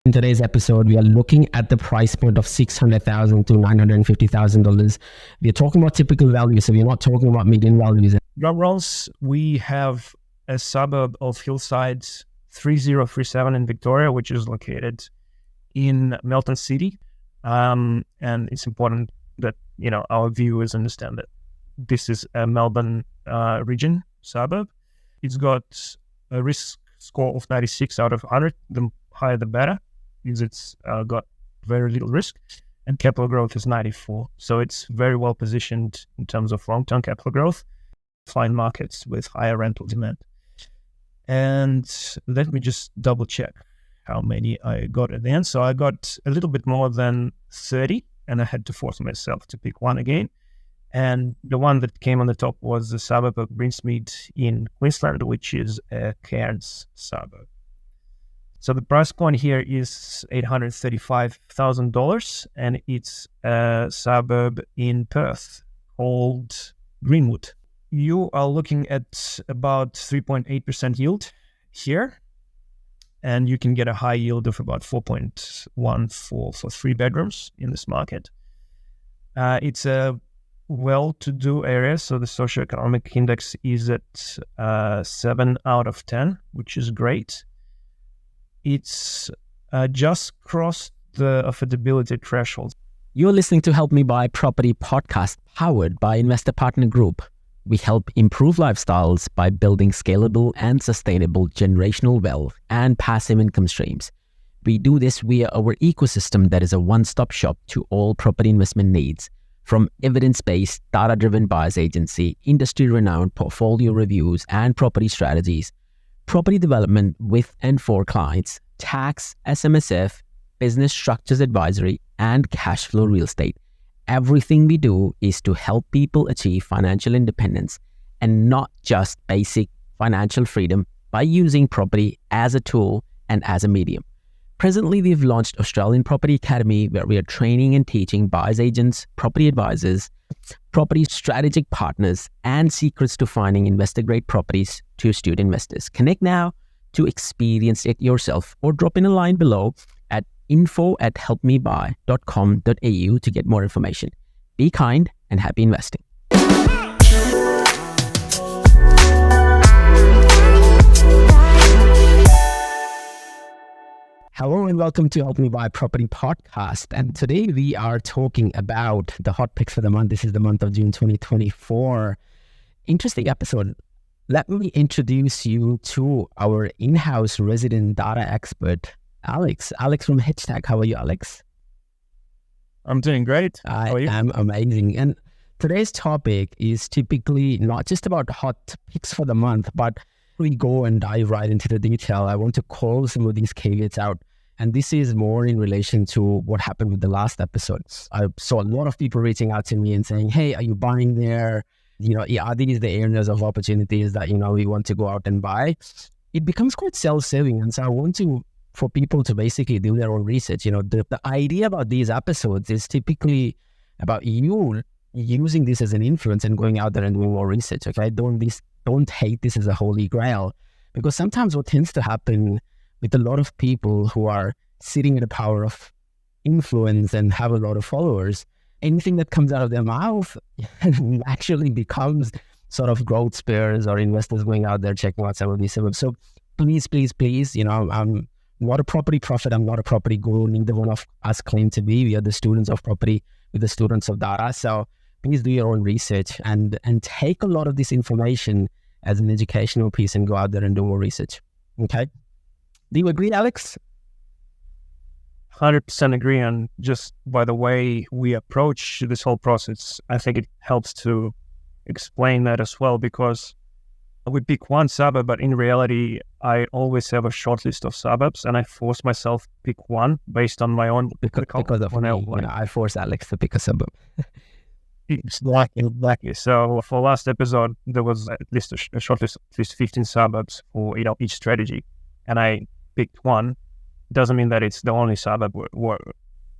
In today's episode, we are looking at the price point of $600,000 to $950,000. We are talking about typical values, so we're not talking about median values. Drum rolls, we have a suburb of Hillside 3037 in Victoria, which is located in Melton City. And it's important that, our viewers understand that this is a Melbourne region suburb. It's got a risk score of 96 out of 100. The higher the better, because it's got very little risk, and capital growth is 94. So it's very well positioned in terms of long-term capital growth, find markets with higher rental demand. And let me just double check how many I got at the end. So I got a little bit more than 30, and I had to force myself to pick one again. And the one that came on the top was the suburb of Brinsmead in Queensland, which is a Cairns suburb. So the price point here is $835,000, and it's a suburb in Perth called Greenwood. You are looking at about 3.8% yield here, and you can get a high yield of about 4.1 for 3 bedrooms in this market. It's a well-to-do area, so the socioeconomic index is at 7 out of 10, which is great. It's just crossed the affordability threshold. You're listening to Helpmebuy Property Podcast, powered by Investor Partner Group. We help improve lifestyles by building scalable and sustainable generational wealth and passive income streams. We do this via our ecosystem that is a one-stop shop to all property investment needs, from evidence-based, data-driven buyers agency, industry-renowned portfolio reviews and property strategies, property development with and for clients, tax, SMSF, business structures advisory, and cash flow real estate. Everything we do is to help people achieve financial independence and not just basic financial freedom by using property as a tool and as a medium. Presently, we've launched Australian Property Academy, where we are training and teaching buyers agents, property advisors, property strategic partners, and secrets to finding investor-grade properties to student investors. Connect now to experience it yourself, or drop in a line below at info@helpmebuy.com.au to get more information. Be kind and happy investing. Hello and welcome to Help Me Buy Property Podcast. And today we are talking about the hot picks for the month. This is the month of June 2024. Interesting episode. Let me introduce you to our in-house resident data expert, Alex. Alex from Hashtag. How are you, Alex? I'm doing great. How are you? I'm amazing. And today's topic is typically not just about hot picks for the month, but we go and dive right into the detail. I want to call some of these caveats out. And this is more in relation to what happened with the last episode. I saw a lot of people reaching out to me and saying, hey, are you buying there? Are these the areas of opportunities that, we want to go out and buy? It becomes quite self-serving. And so I want for people to basically do their own research. The idea about these episodes is typically about you using this as an influence and going out there and doing more research. Okay. Don't take this as a holy grail, because sometimes what tends to happen with a lot of people who are sitting in the power of influence and have a lot of followers, anything that comes out of their mouth actually becomes sort of growth spurs or investors going out there checking out some of these suburbs. So please, I'm not a property prophet. I'm not a property guru. Neither one of us claim to be. We are the students of property with the students of data. So please do your own research and take a lot of this information as an educational piece and go out there and do more research. Okay? Do you agree, Alex? 100% agree. And just by the way we approach this whole process, I think it helps to explain that as well, because we pick one suburb, but in reality, I always have a short list of suburbs, and I force myself to pick one based on my own. Because of me, I force Alex to pick a suburb. Exactly. So for last episode, there was at least a short list, at least 15 suburbs for each strategy, and I picked one. Doesn't mean that it's the only suburb we're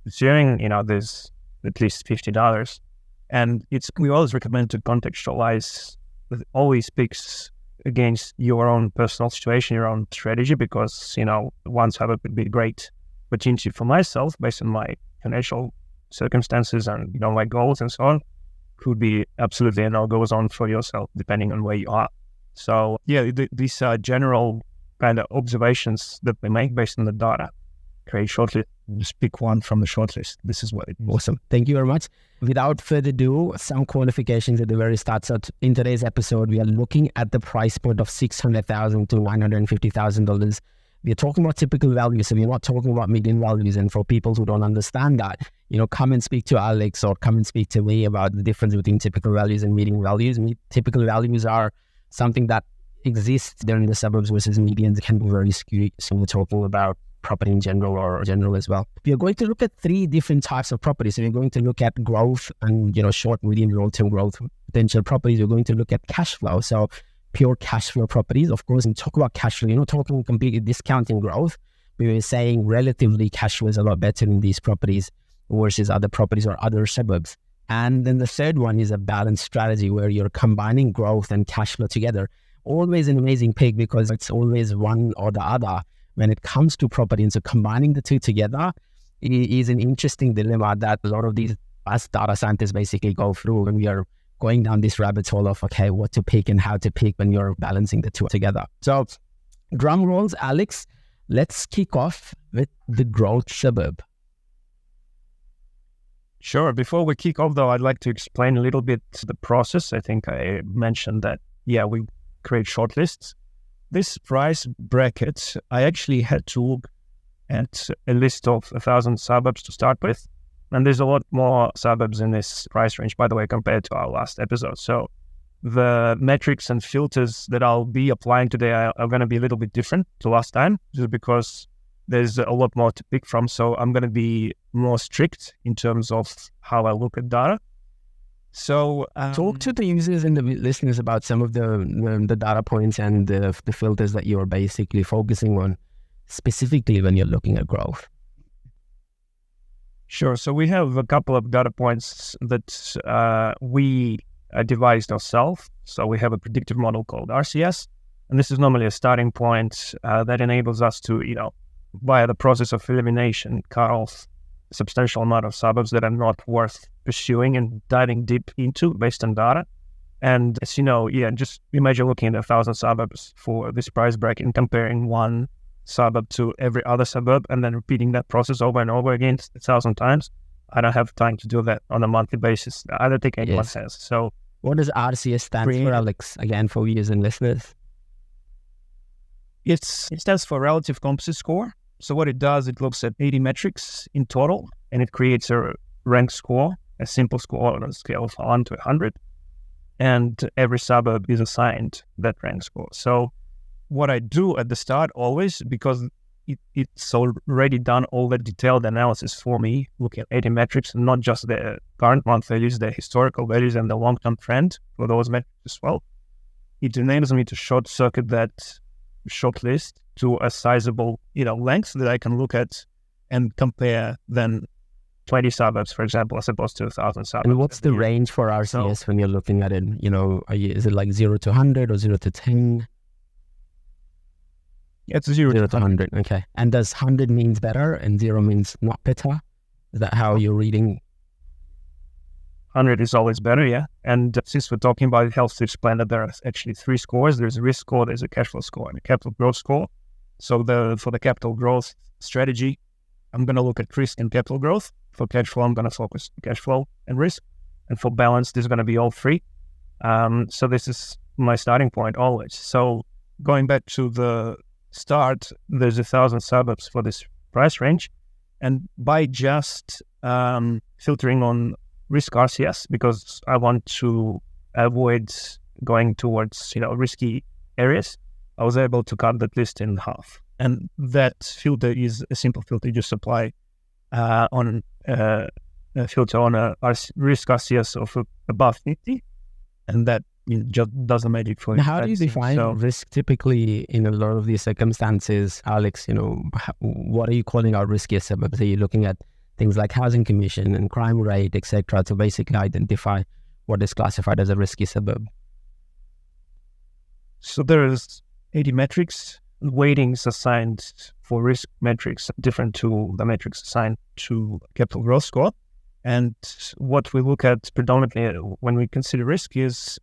pursuing. There's at least $50, and we always recommend to contextualize all these picks against your own personal situation, your own strategy, because one suburb would be great opportunity for myself based on my financial circumstances and my goals and so on, could be absolutely a no-go zone for yourself, depending on where you are. So yeah, these are general kind of observations that we make based on the data. Create shortlist, just pick one from the shortlist. This is what it is. Awesome. Thank you very much. Without further ado, some qualifications at the very start. So in today's episode, we are looking at the price point of $600,000 to $950,000. We are talking about typical values, so we're not talking about median values. And for people who don't understand that, come and speak to Alex or come and speak to me about the difference between typical values and median values. Typical values are something that exists there in the suburbs versus medians can be very skewed. So we're talking about property in general or general as well. We are going to look at three different types of properties. So we're going to look at growth and, short, medium, long-term growth potential properties. We're going to look at cash flow. So pure cash flow properties. Of course, when we talk about cash flow, you're not talking completely discounting growth. We were saying relatively cash flow is a lot better in these properties versus other properties or other suburbs. And then the third one is a balanced strategy where you're combining growth and cash flow together. Always an amazing pick because it's always one or the other when it comes to property. And so combining the two together is an interesting dilemma that a lot of these us data scientists basically go through when we are going down this rabbit hole of, okay, what to pick and how to pick when you're balancing the two together. So drum rolls, Alex, let's kick off with the growth suburb. Sure. Before we kick off, though, I'd like to explain a little bit the process. I think I mentioned that, we create shortlists. This price bracket, I actually had to look at a list of 1,000 suburbs to start with. And there's a lot more suburbs in this price range, by the way, compared to our last episode. So the metrics and filters that I'll be applying today are going to be a little bit different to last time, just because there's a lot more to pick from. So I'm going to be more strict in terms of how I look at data. So talk to the users and the listeners about some of the data points and the filters that you're basically focusing on, specifically when you're looking at growth. Sure. So we have a couple of data points that we devised ourselves. So we have a predictive model called RCS, and this is normally a starting point that enables us to, via the process of elimination, cut off a substantial amount of suburbs that are not worth pursuing and diving deep into based on data. And as you know, just imagine looking at 1,000 suburbs for this price bracket and comparing one suburb to every other suburb and then repeating that process over and over again 1,000 times. I don't have time to do that on a monthly basis. I don't think anyone has. So what does RCS stand for, Alex? Again, for viewers and listeners. It stands for Relative Composite Score. So what it does, it looks at 80 metrics in total, and it creates a rank score, a simple score on a scale of 1 to 100. And every suburb is assigned that rank score. So what I do at the start always, because it's already done all the detailed analysis for me, looking at 80 metrics, and not just the current month values, the historical values and the long-term trend for those metrics as well. It enables me to short circuit that short list to a sizable, length that I can look at and compare then 20 suburbs, for example, as opposed to 1,000 suburbs. And what's the range for RCS when you're looking at it? Is it like 0 to 100 or 0 to 10? It's 0 to 100. Okay. And does 100 means better and 0 means not better? Is that how you're reading? 100 is always better, yeah. And since we're talking about it, helps to explain that there are actually three scores. There's a risk score, there's a cash flow score, and a capital growth score. So for the capital growth strategy, I'm going to look at risk and capital growth. For cash flow, I'm going to focus on cash flow and risk. And for balance, there's going to be all three. So this is my starting point always. So going back to the start, there's 1,000 suburbs for this price range. And by just filtering on risk RCS, because I want to avoid going towards, risky areas, I was able to cut that list in half. And that filter is a simple filter. You just apply on a filter on a risk RCS of above 50, and that just does the magic for you. How do you define risk typically in a lot of these circumstances, Alex? What are you calling out riskier suburbs? Are you looking at things like housing commission and crime rate, etc., to basically identify what is classified as a risky suburb? So there's 80 metrics weightings assigned for risk metrics different to the metrics assigned to capital growth score. And what we look at predominantly when we consider risk is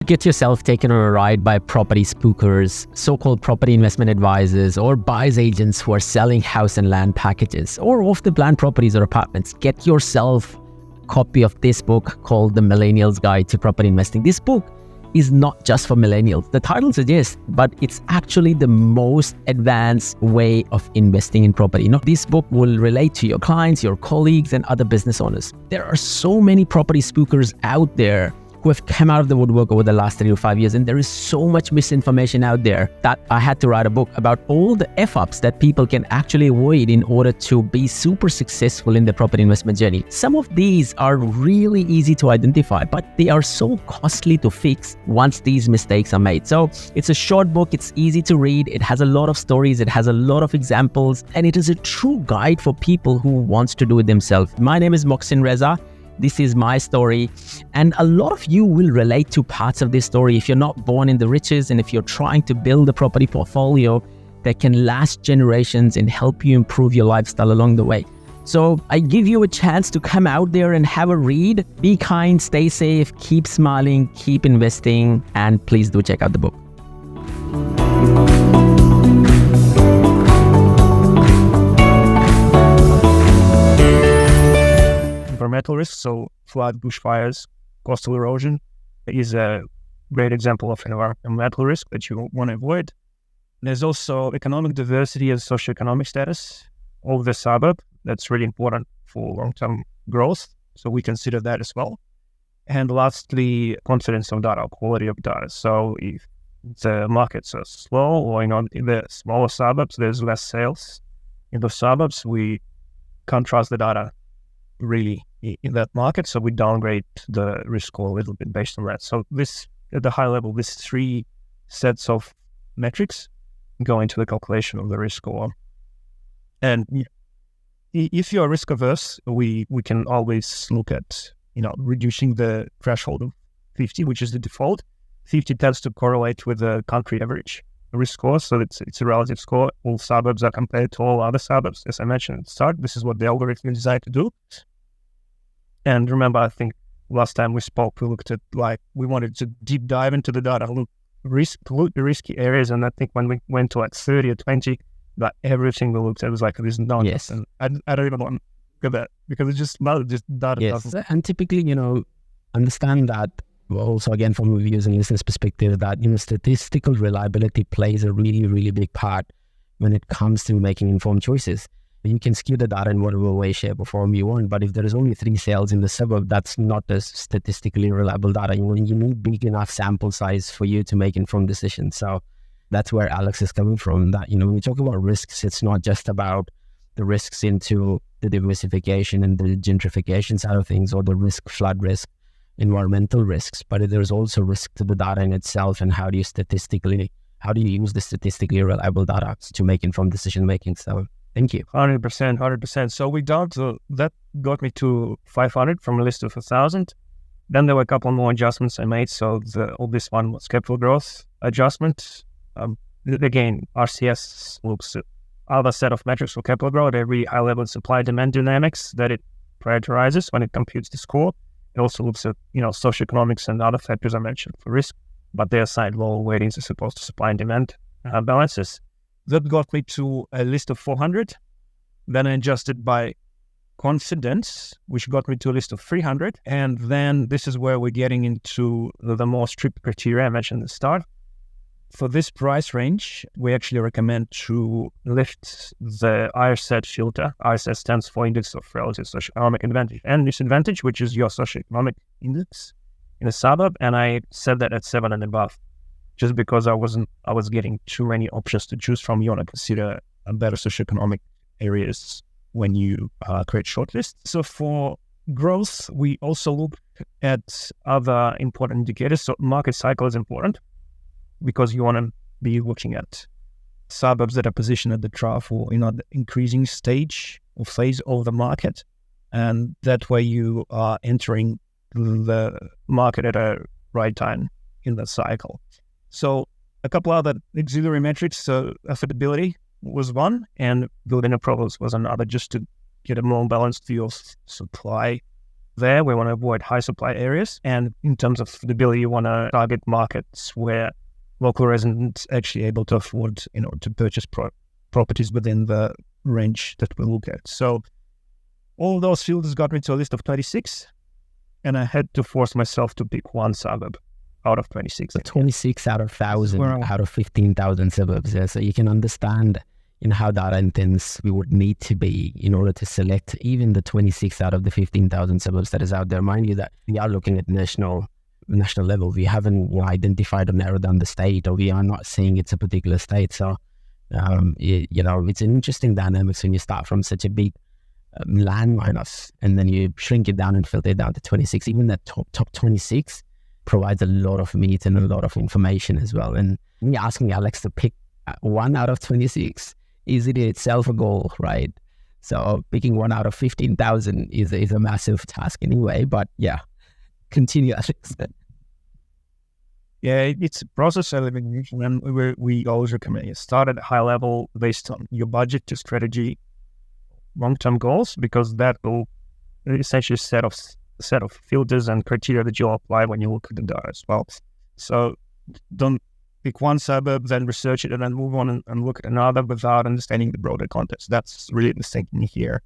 get yourself taken on a ride by property spookers, so-called property investment advisors, or buyer's agents who are selling house and land packages or off-the-plan properties or apartments. Get yourself a copy of this book called The Millennial's Guide to Property Investing. This book is not just for millennials. The title suggests, but it's actually the most advanced way of investing in property. This book will relate to your clients, your colleagues, and other business owners. There are so many property spookers out there who have come out of the woodwork over the last 3 to 5 years. And there is so much misinformation out there that I had to write a book about all the F-ups that people can actually avoid in order to be super successful in their property investment journey. Some of these are really easy to identify, but they are so costly to fix once these mistakes are made. So it's a short book, it's easy to read, it has a lot of stories, it has a lot of examples, and it is a true guide for people who wants to do it themselves. My name is Moxin Reza. This is my story, and a lot of you will relate to parts of this story if you're not born in the riches and if you're trying to build a property portfolio that can last generations and help you improve your lifestyle along the way. So I give you a chance to come out there and have a read. Be kind, stay safe, keep smiling, keep investing, and please do check out the book. environmental risks, so flood, bushfires, coastal erosion is a great example of environmental risk that you want to avoid. There's also economic diversity and socioeconomic status of the suburb. That's really important for long-term growth, so we consider that as well. And lastly, confidence of data, quality of data. So if the markets are slow, or in the smaller suburbs, there's less sales in those suburbs, we can't trust the data really in that market, so we downgrade the risk score a little bit based on that. So this, at the high level, these three sets of metrics go into the calculation of the risk score. And if you are risk averse, we can always look at reducing the threshold of 50, which is the default. 50 tends to correlate with the country average risk score, so it's a relative score. All suburbs are compared to all other suburbs, as I mentioned at the start. This is what the algorithm is designed to do. And remember, I think last time we spoke, we looked at we wanted to deep dive into the data, look the risky areas, and I think when we went to 30 or 20, everything we looked at was there's no. Yes. And I don't even want to look at that because it's just data. Yes, and typically, understand that. Also, again, from a viewers and listeners' perspective, that statistical reliability plays a really, really big part when it comes to making informed choices. You can skew the data in whatever way, shape, or form you want, but if there is only 3 sales in the suburb, that's not a statistically reliable data. You need big enough sample size for you to make informed decisions. So that's where Alex is coming from. That when we talk about risks, it's not just about the risks into the diversification and the gentrification side of things, or the flood risk, environmental risks, but there's also risk to the data in itself, and how do you use the statistically reliable data to make informed decision making. So thank you. 100%. So we down to that, got me to 500 from a list of 1,000. Then there were a couple more adjustments I made. So all this one was capital growth adjustment. Again, RCS looks at other set of metrics for capital growth, every high level supply demand dynamics that it prioritizes when it computes the score. It also looks at socioeconomics and other factors I mentioned for risk, but they assign lower weightings as opposed to supply and demand balances. That got me to a list of 400. Then I adjusted by confidence, which got me to a list of 300. And then this is where we're getting into the more strict criteria I mentioned at the start. For this price range, we actually recommend to lift the IRSET filter. IRSET stands for Index of Relative Socioeconomic Advantage and Disadvantage, which is your socioeconomic index in a suburb. And I set that at 7 and above, just because I was getting too many options to choose from. You want to consider better socioeconomic areas when you create shortlists. So for growth, we also look at other important indicators. So market cycle is important, because you want to be looking at suburbs that are positioned at the trough or the increasing stage or phase of the market, and that way you are entering the market at a right time in the cycle. So A couple other auxiliary metrics, so affordability was one, and building approvals was another, just to get a more balanced view of supply there. We want to avoid high supply areas. And in terms of affordability, you want to target markets where local residents actually able to afford, to purchase properties within the range that we look at. So all those filters got me to a list of 26, and I had to force myself to pick one suburb out of 26. So 26 out of 1,000 out of 15,000 suburbs. Yeah. So you can understand how that intense we would need to be in order to select even the 26 out of the 15,000 suburbs that is out there. Mind you that we are looking at national level. We haven't identified or narrowed down the state, or we are not saying it's a particular state. So, it's an interesting dynamics when you start from such a big landmine and then you shrink it down and filter it down to 26. Even that top 26 provides a lot of meat and a lot of information as well. And when you're asking Alex to pick one out of 26, is it itself a goal, right? So picking one out of 15,000 is a massive task anyway. But yeah, continue, Alex. Yeah, it's a process element, and we always recommend you start at a high level based on your budget, your strategy, long-term goals, because that will essentially set of filters and criteria that you'll apply when you look at the data as well. So don't pick one suburb, then research it, and then move on and look at another without understanding the broader context. That's really the thinking here.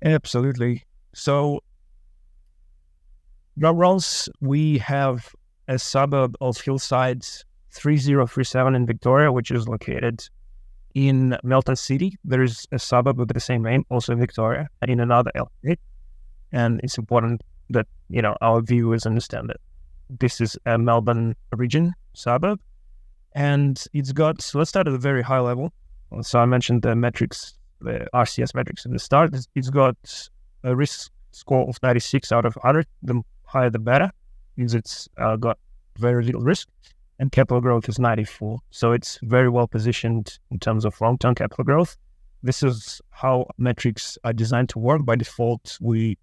Absolutely. So Roles, we have a suburb of Hillside 3037 in Victoria, which is located in Melton City. There is a suburb with the same name, also in Victoria, and in another area. And it's important that, our viewers understand that this is a Melbourne region suburb. And it's got, so let's start at a very high level. So I mentioned the metrics, the RCS metrics at the start. It's got a risk score of 96 out of 100. The higher the better, means it's got very little risk, and capital growth is 94. So it's very well positioned in terms of long-term capital growth. This is how metrics are designed to work. By default,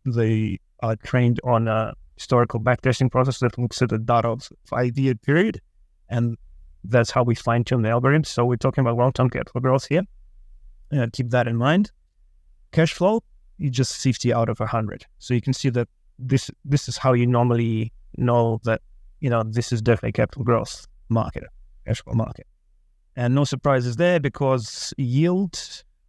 they are trained on a historical backtesting process that looks at the data of 5-year period, and that's how we fine-tune the algorithm. So we're talking about long-term capital growth here. Keep that in mind. Cash flow is just 50 out of 100. So you can see that this is how you normally know that, this is definitely capital growth market, cash flow market. And no surprises there, because yield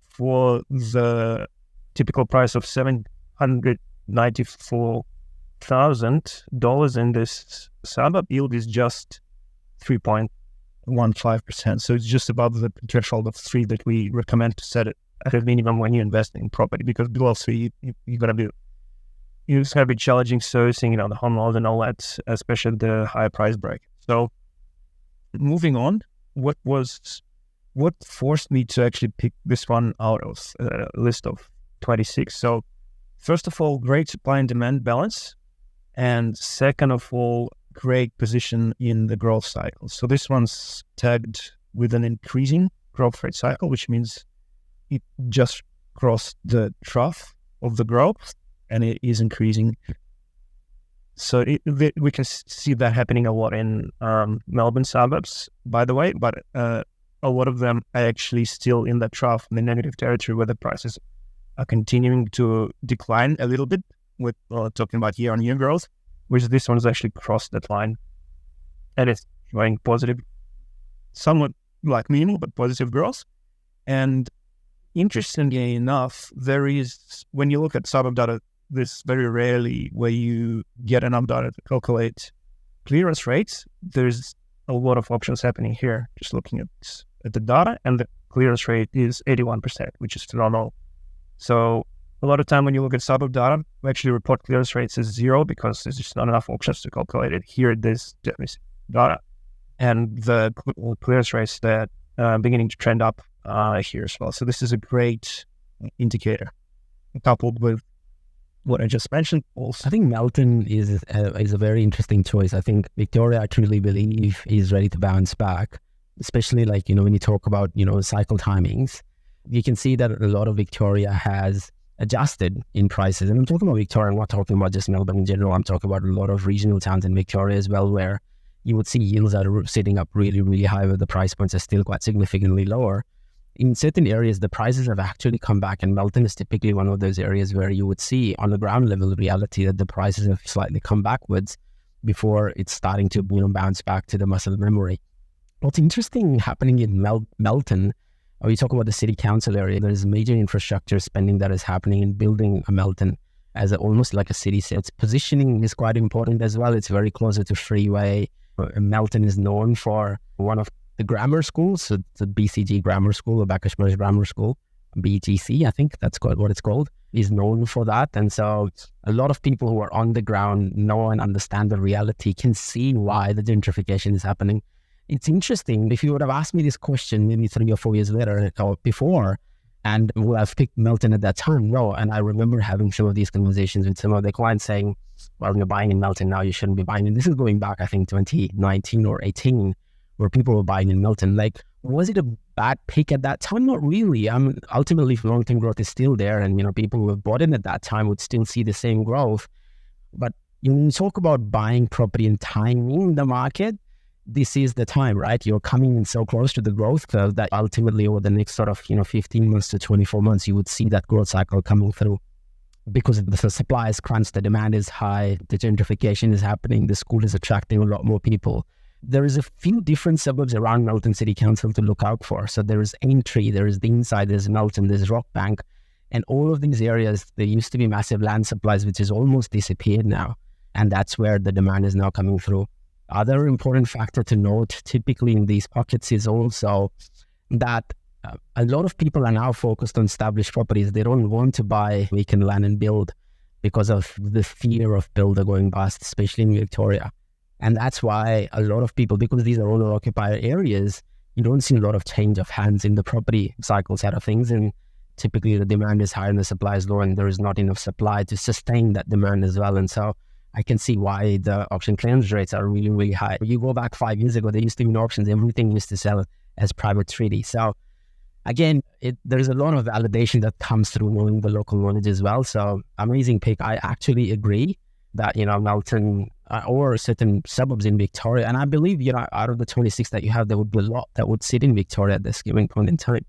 for the typical price of $794,000 in this suburb, yield is just 3.15%. So it's just above the threshold of 3 that we recommend to set it at a minimum when you invest in property, because below 3, you're going to be it's going to be challenging servicing, the home loans and all that, especially the higher price break. So moving on, what forced me to actually pick this one out of a list of 26? So first of all, great supply and demand balance. And second of all, great position in the growth cycle. So this one's tagged with an increasing growth rate cycle, which means it just crossed the trough of the growth, and it is increasing. So we can see that happening a lot in Melbourne suburbs, by the way, but a lot of them are actually still in the trough, in the negative territory, where the prices are continuing to decline a little bit, with talking about year-on-year growth, whereas this one's actually crossed that line, and it's showing positive, somewhat like minimal, but positive growth. And interestingly enough, there is, when you look at suburb data, this very rarely where you get enough data to calculate clearance rates. There's a lot of options happening here, just looking at the data, and the clearance rate is 81%, which is phenomenal. So a lot of time when you look at suburb data, we actually report clearance rates as 0 because there's just not enough options to calculate it. Here, there's definitely data, and the clearance rates that beginning to trend up here as well. So this is a great indicator, coupled with what I just mentioned. Also, I think Melton is a very interesting choice. I think Victoria, I truly believe, is ready to bounce back, especially when you talk about cycle timings. You can see that a lot of Victoria has adjusted in prices, and I'm talking about Victoria. I'm not talking about just Melbourne in general. I'm talking about a lot of regional towns in Victoria as well, where you would see yields are sitting up really, really high, where the price points are still quite significantly lower. In certain areas, the prices have actually come back, and Melton is typically one of those areas where you would see on the ground level reality that the prices have slightly come backwards before it's starting to bounce back to the muscle memory. What's interesting happening in Melton, or you talk about the city council area, there's major infrastructure spending that is happening in building a Melton as almost like a city. So its positioning is quite important as well. It's very closer to freeway. Melton is known for one of the grammar schools, so the BCG Grammar School or Bacchus Grammar School, BGC, I think that's what it's called, is known for that. And so a lot of people who are on the ground know and understand the reality, can see why the gentrification is happening. It's interesting. If you would have asked me this question maybe 3 or 4 years later or before, and would have picked Melton at that time, no. And I remember having some of these conversations with some of the clients saying, well, you're buying in Melton now, you shouldn't be buying. And this is going back, I think, 2019 or 18, where people were buying in Melton. Like, was it a bad pick at that time? Not really. Ultimately, long-term growth is still there, and people who have bought in at that time would still see the same growth. But when you talk about buying property and timing the market, this is the time, right? You're coming in so close to the growth curve that ultimately over the next sort of 15 months to 24 months, you would see that growth cycle coming through, because the supply is crunched, the demand is high, the gentrification is happening, the school is attracting a lot more people. There is a few different suburbs around Melton City Council to look out for. So there is Aintree, there is the Inside, there's Melton, there's Rockbank, and all of these areas, there used to be massive land supplies, which has almost disappeared now. And that's where the demand is now coming through. Other important factor to note, typically in these pockets, is also that a lot of people are now focused on established properties. They don't want to buy vacant land and build because of the fear of builder going bust, especially in Victoria. And that's why a lot of people, because these are owner-occupier areas, you don't see a lot of change of hands in the property cycle side of things. And typically the demand is high and the supply is low, and there is not enough supply to sustain that demand as well. And so I can see why the auction clearance rates are really, really high. You go back 5 years ago, there used to be auctions, everything used to sell as private treaty. So again, there's a lot of validation that comes through knowing the local knowledge as well. So amazing pick. I actually agree that, Melton or certain suburbs in Victoria, and I believe, out of the 26 that you have, there would be a lot that would sit in Victoria at this given point in time.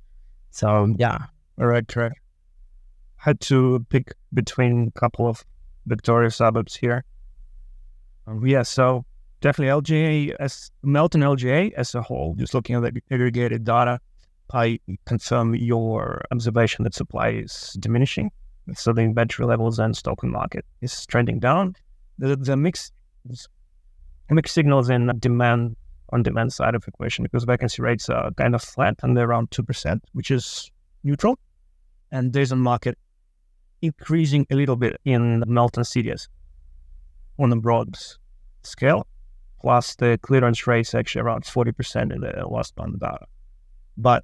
So yeah. All right, correct. Had to pick between a couple of Victoria suburbs here. So definitely Melton LGA as a whole, just looking at the aggregated data, I confirm your observation that supply is diminishing. So the inventory levels and stock in market is trending down. The mixed signals in demand side of the equation, because vacancy rates are kind of flat and they're around 2%, which is neutral. And days on market increasing a little bit in the Melton cities on a broad scale, plus the clearance rates actually around 40% in the last month data. But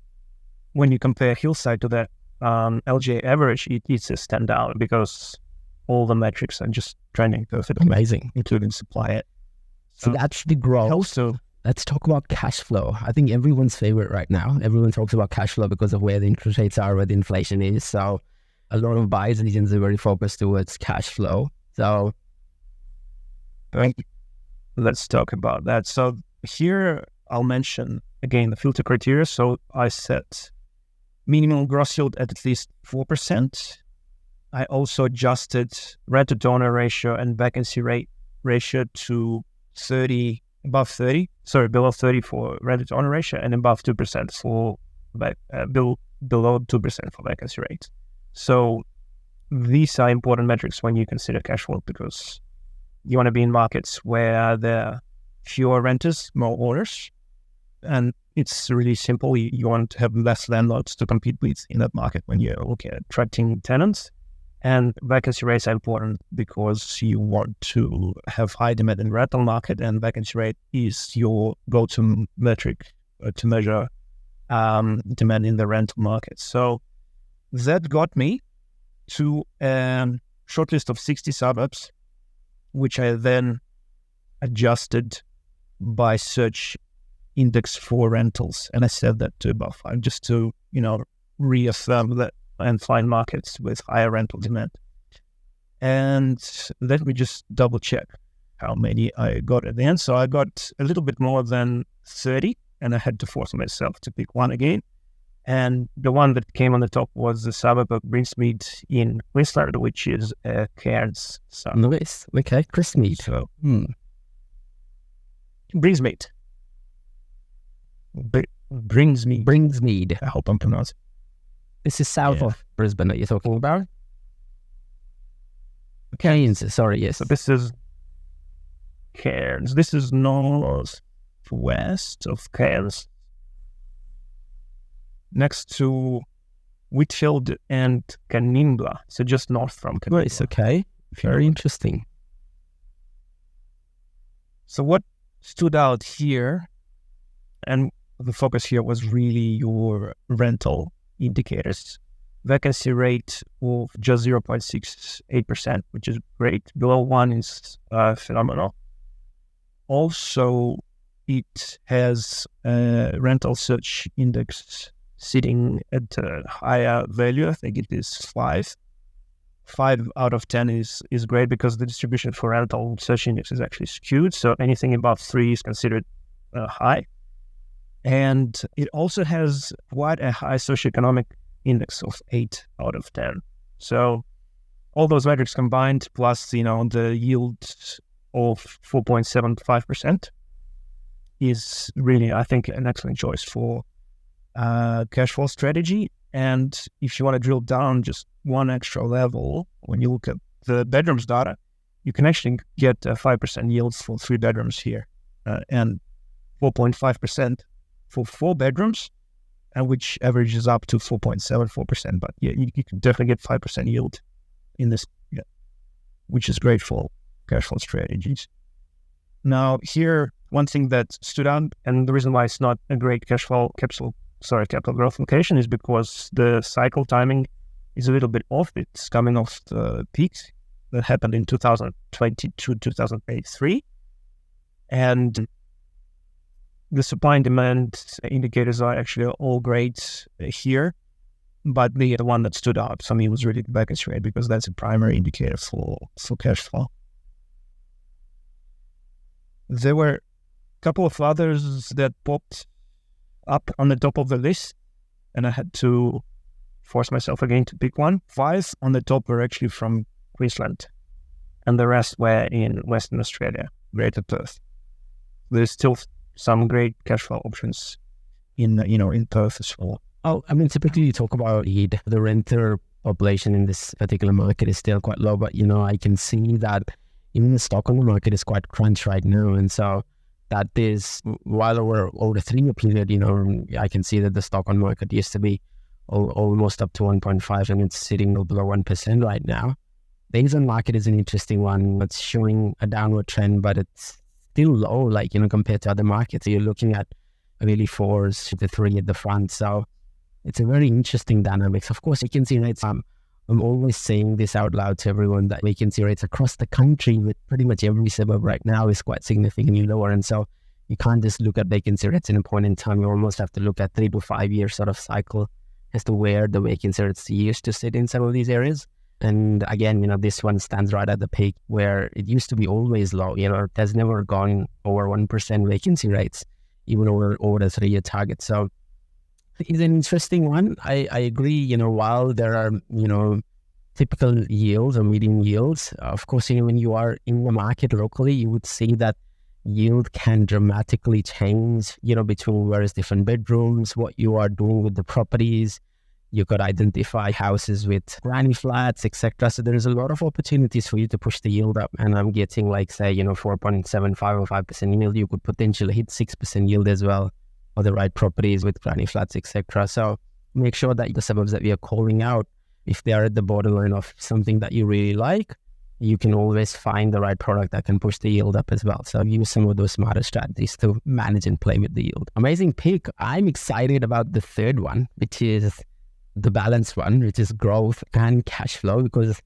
when you compare Hillside to that LGA average, it's a standout because all the metrics are just trending perfectly. Amazing. Including supply. So that's the growth. Also, let's talk about cash flow. I think everyone's favorite right now. Everyone talks about cash flow because of where the interest rates are, where the inflation is. So a lot of buyers and agents are very focused towards cash flow. So let's talk about that. So here I'll mention again the filter criteria. So I set minimum gross yield at least 4%. I also adjusted rent to owner ratio and vacancy rate ratio to below 30 for rent to owner ratio and above 2% for below 2% for vacancy rate. So these are important metrics when you consider cash flow, because you want to be in markets where there are fewer renters, more owners, and it's really simple. You want to have less landlords to compete with in that market when you're looking at attracting tenants. And vacancy rates are important because you want to have high demand in the rental market, and vacancy rate is your go-to metric to measure demand in the rental market. So that got me to a short list of 60 suburbs, which I then adjusted by search index for rentals. And I set that to above 5, just to, reaffirm that and find markets with higher rental demand. And let me just double check. how many I got at the end. So I got a little bit more than 30, and I had to force myself to pick one again. And the one that came on the top was the suburb of Brinsmead in Queensland, which is a Cairns suburb. Nice. Okay, Brinsmead. So, Brinsmead. Brinsmead. Brinsmead. I hope I'm pronouncing. This is south of Brisbane that you're talking about? Cairns, sorry, yes. So this is Cairns. This is northwest of Cairns, next to Whitfield and Canimbla, so just north from Canimbla. Nice, okay. Very interesting. So what stood out here, and the focus here was really your rental indicators. Vacancy rate of just 0.68%, which is great. Below 1 is phenomenal. Also, it has a rental search index sitting at a higher value. I think it is 5. 5 out of 10 is great because the distribution for rental search index is actually skewed. So anything above 3 is considered high. And it also has quite a high socioeconomic index of 8 out of 10. So all those metrics combined, plus, the yield of 4.75% is really, I think, an excellent choice for cash flow strategy. And if you want to drill down just one extra level, when you look at the bedrooms data, you can actually get a 5% yield for 3 bedrooms here, and 4.5% for 4 bedrooms, and which averages up to 4.74%. But yeah, you can definitely get 5% yield in this, which is great for cash flow strategies. Now, here, one thing that stood out, and the reason why it's not a great capital growth location, is because the cycle timing is a little bit off. It's coming off the peaks that happened in 2022, 2023. And the supply and demand indicators are actually all great here, but the one that stood out for me was really the vacancy rate, because that's a primary indicator for cash flow. There were a couple of others that popped up on the top of the list, and I had to force myself again to pick one. 5 on the top were actually from Queensland, and the rest were in Western Australia, Greater Perth. There's still some great cash flow options in Perth as well. Oh, I mean, typically you talk about the renter population in this particular market is still quite low, but I can see that even the stock on the market is quite crunched right now, and so that is, while over the 3-year period, I can see that the stock on market used to be almost up to 1.5, and it's sitting below 1% right now. The Asian market is an interesting one. It's showing a downward trend, but it's still low, compared to other markets. You're looking at really 4s to the 3 at the front. So it's a very interesting dynamics. Of course, vacancy rates, I'm always saying this out loud to everyone, that vacancy rates across the country with pretty much every suburb right now is quite significantly lower. And so you can't just look at vacancy rates in a point in time. You almost have to look at 3 to 5 year sort of cycle as to where the vacancy rates used to sit in some of these areas. And again, this one stands right at the peak where it used to be always low. It has never gone over 1% vacancy rates, even over the 3-year target. So it's an interesting one. I agree, while there are, typical yields or median yields, of course, when you are in the market locally, you would see that yield can dramatically change, between various different bedrooms, what you are doing with the properties. You could identify houses with granny flats, etc. So there's a lot of opportunities for you to push the yield up. And I'm getting 4.75 or 5% yield. You could potentially hit 6% yield as well for the right properties with granny flats, etc. So make sure that the suburbs that we are calling out, if they are at the borderline of something that you really like, you can always find the right product that can push the yield up as well. So use some of those smarter strategies to manage and play with the yield. Amazing pick. I'm excited about the third one, which is the balanced one, which is growth and cash flow, because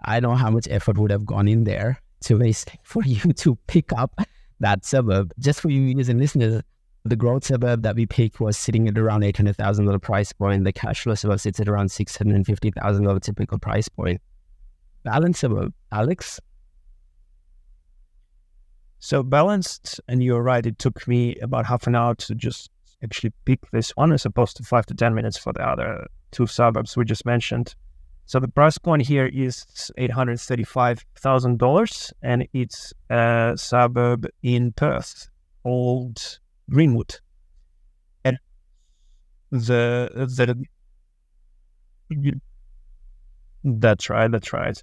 I know how much effort would have gone in there to waste for you to pick up that suburb. Just for you as listeners, the growth suburb that we picked was sitting at around $800,000 price point. The cash flow suburb sits at around $650,000 typical price point. Balanced suburb, Alex? So balanced, and you're right, it took me about half an hour to just actually pick this one as opposed to 5 to 10 minutes for the other two suburbs we just mentioned. So the price point here is $835,000, and it's a suburb in Perth, Old Greenwood. And that's right.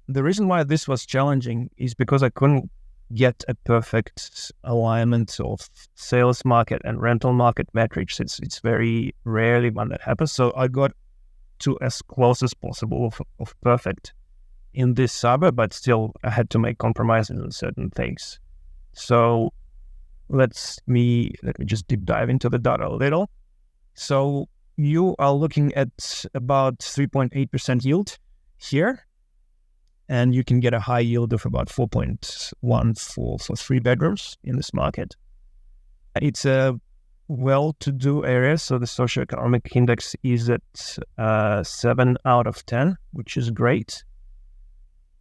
The reason why this was challenging is because I couldn't get a perfect alignment of sales market and rental market metrics. It's very rarely when that happens. So I got to as close as possible of perfect in this suburb, but still I had to make compromises on certain things. So let me just deep dive into the data a little. So you are looking at about 3.8% yield here, and you can get a high yield of about 4.1 for 3 bedrooms in this market. It's a well-to-do area, so the socioeconomic index is at 7 out of 10, which is great.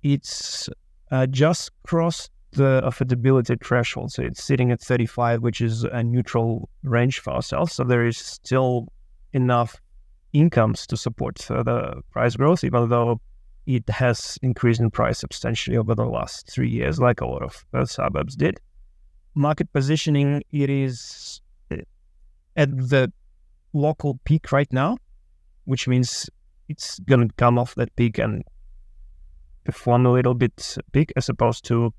It's just crossed the affordability threshold, so it's sitting at 35, which is a neutral range for ourselves. So there is still enough incomes to support further price growth, even though it has increased in price substantially over the last 3 years, like a lot of suburbs did. Market positioning, it is at the local peak right now, which means it's going to come off that peak and perform a little bit big, as opposed to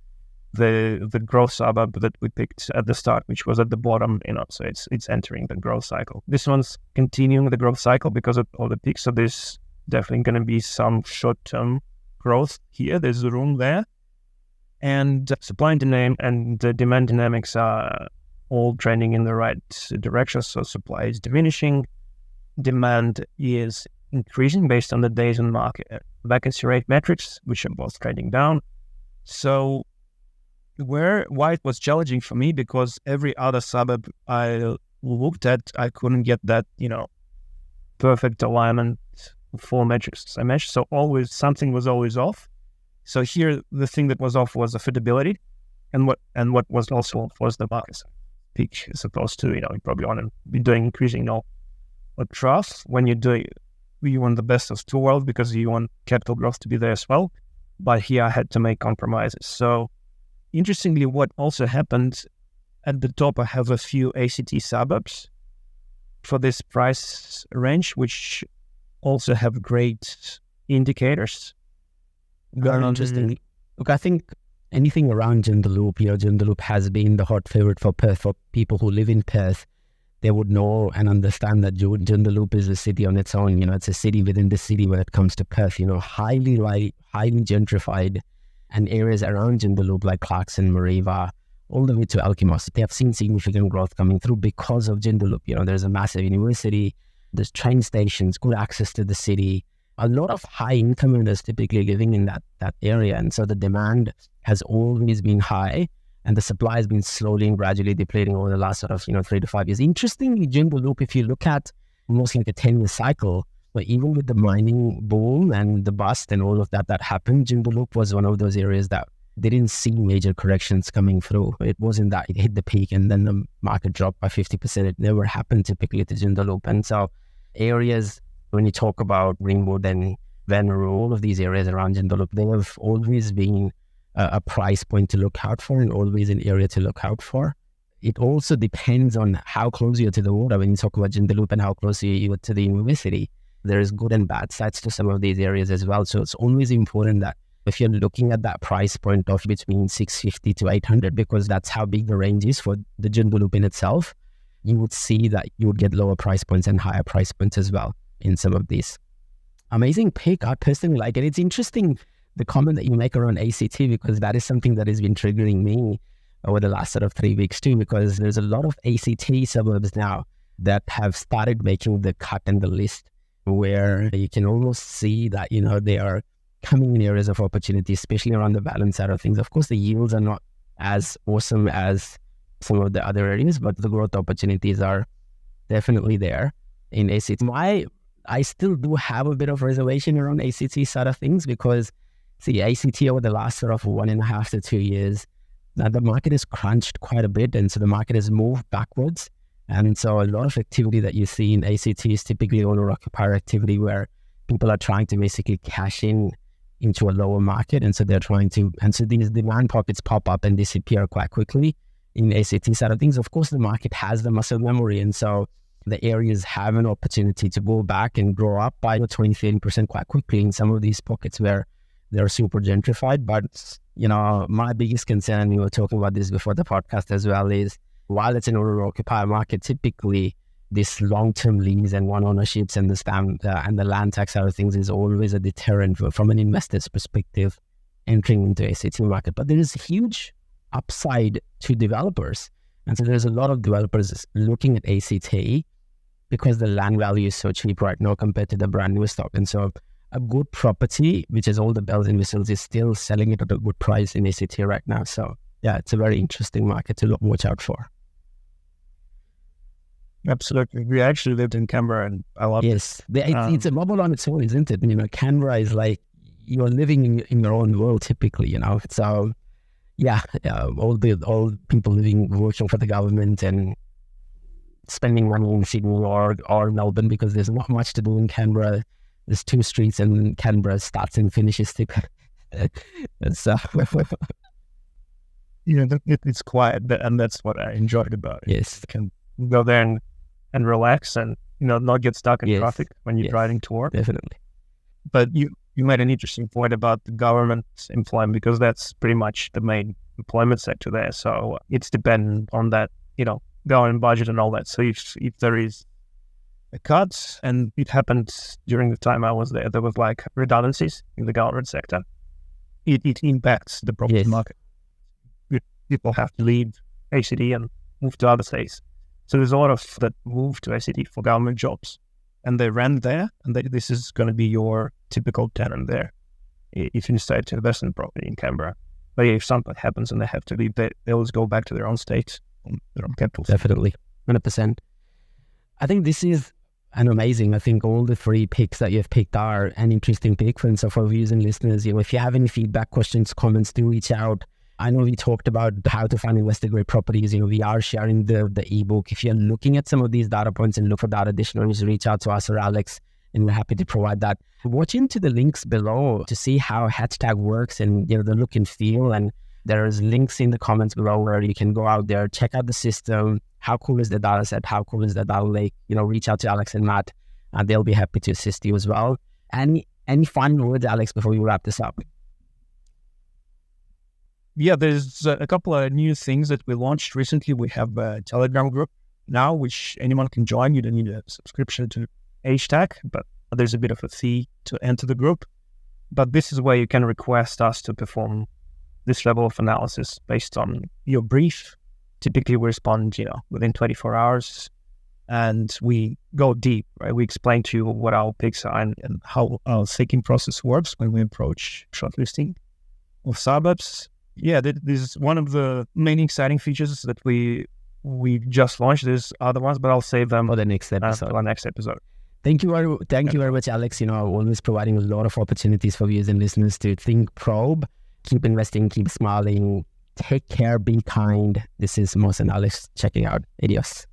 the growth suburb that we picked at the start, which was at the bottom, so it's entering the growth cycle. This one's continuing the growth cycle because of all the peaks, so there's definitely going to be some short-term growth here. There's room there. And supply and demand and the demand dynamics are all trending in the right direction. So supply is diminishing, demand is increasing based on the days on market vacancy rate metrics, which are both trending down. So why it was challenging for me, because every other suburb I looked at, I couldn't get that, perfect alignment for metrics I mentioned. So something was always off. So here, the thing that was off was affordability, and what was also off was the market peak, as opposed to, you probably want to be doing increasing a trough when you want the best of two worlds, because you want capital growth to be there as well. But here I had to make compromises. So interestingly, what also happened at the top, I have a few ACT suburbs for this price range, which also have great indicators. Very interesting. Look, I think anything around Joondalup, Joondalup has been the hot favorite for Perth. For people who live in Perth, they would know and understand that Joondalup is a city on its own. It's a city within the city when it comes to Perth. Highly gentrified, and areas around Joondalup like Clarkson, Mariva, all the way to Alkimos, they have seen significant growth coming through because of Joondalup. There's a massive university, there's train stations, good access to the city. A lot of high income earners typically living in that area. And so the demand has always been high, and the supply has been slowly and gradually depleting over the last 3 to 5 years. Interestingly, Joondalup, if you look at almost like a 10-year cycle, but even with the mining boom and the bust and all of that happened, Joondalup was one of those areas that they didn't see major corrections coming through. It wasn't that it hit the peak and then the market dropped by 50%. It never happened typically to Joondalup. And so areas, when you talk about Greenwood and Venero, all of these areas around Joondalup, they have always been a price point to look out for and always an area to look out for. It also depends on how close you are to the water. When you talk about Joondalup and how close you are to the university, there is good and bad sides to some of these areas as well. So it's always important that if you're looking at that price point of between 650 to 800, because that's how big the range is for the Joondalup in itself, you would see that you would get lower price points and higher price points as well in some of these. Amazing pick. I personally like it. It's interesting, the comment that you make around ACT, because that is something that has been triggering me over the last 3 weeks too, because there's a lot of ACT suburbs now that have started making the cut in the list, where you can almost see that, they are coming in areas of opportunity, especially around the balance side of things. Of course, the yields are not as awesome as some of the other areas, but the growth opportunities are definitely there in ACT. I still do have a bit of reservation around ACT side of things, because ACT over the last 1.5 to 2 years Now, the market is crunched quite a bit, and so the market has moved backwards. And so a lot of activity that you see in ACT is typically owner-occupier activity where people are trying to basically cash in into a lower market. And so they're trying to, and so these demand pockets pop up and disappear quite quickly in the ACT side of things. Of course, the market has the muscle memory. And so the areas have an opportunity to go back and grow up by 20, 30% quite quickly in some of these pockets where they're super gentrified. But, my biggest concern, and we were talking about this before the podcast as well, is while it's an owner-occupier market, typically this long-term lease and one ownerships and the stamp and the land tax side of things is always a deterrent from an investor's perspective entering into ACT market. But there is a huge upside to developers. And so there's a lot of developers looking at ACT because the land value is so cheap right now compared to the brand new stock. And so a good property, which is all the bells and whistles, is still selling it at a good price in ACT right now. So yeah, it's a very interesting market to watch out for. Absolutely. We actually lived in Canberra and I love it. It's a bubble on its own, isn't it? Canberra is like you're living in your own world typically, So yeah, all people working for the government and spending money in Sydney or Melbourne because there's not much to do in Canberra. There's 2 streets and Canberra starts and finishes. So it's quiet, and that's what I enjoyed about it. Yes, you can go there and relax and not get stuck in traffic when you're driving to work. Definitely. But you made an interesting point about the government employment because that's pretty much the main employment sector there. So it's dependent on that, government budget and all that. So if there is a cut, and it happened during the time I was there was like redundancies in the government sector. It impacts the property market. People have to leave ACT and move to other states. So there's a lot of that move to ACT for government jobs, and they rent there, and this is going to be your typical tenant there if you decide to invest in property in Canberra. But if something happens and they have to leave, they always go back to their own state, their own capital. Definitely, 100%. I think this is amazing. I think all the 3 picks that you've picked are an interesting pick. And so for viewers and listeners, if you have any feedback, questions, comments, do reach out. I know we talked about how to find investor-grade properties. We are sharing the ebook. If you're looking at some of these data points and look for data dictionaries, reach out to us or Alex, and we're happy to provide that. Watch into the links below to see how hashtag works and the look and feel. And there's links in the comments below where you can go out there, check out the system. How cool is the data set? How cool is the data lake? Reach out to Alex and Matt, and they'll be happy to assist you as well. Any final words, Alex, before we wrap this up? Yeah, there's a couple of new things that we launched recently. We have a Telegram group now, which anyone can join. You don't need a subscription to HTAG, but there's a bit of a fee to enter the group. But this is where you can request us to perform this level of analysis based on your brief. Typically, we respond, within 24 hours, and we go deep, right? We explain to you what our picks are and how our seeking process works when we approach shortlisting of suburbs. Yeah, this is one of the main exciting features that we just launched. There's other ones, but I'll save them for the next episode. For the next episode. Thank you very much, Alex. Always providing a lot of opportunities for viewers and listeners to think, probe, keep investing, keep smiling, take care, be kind. This is Moxin and Alex checking out. Adios.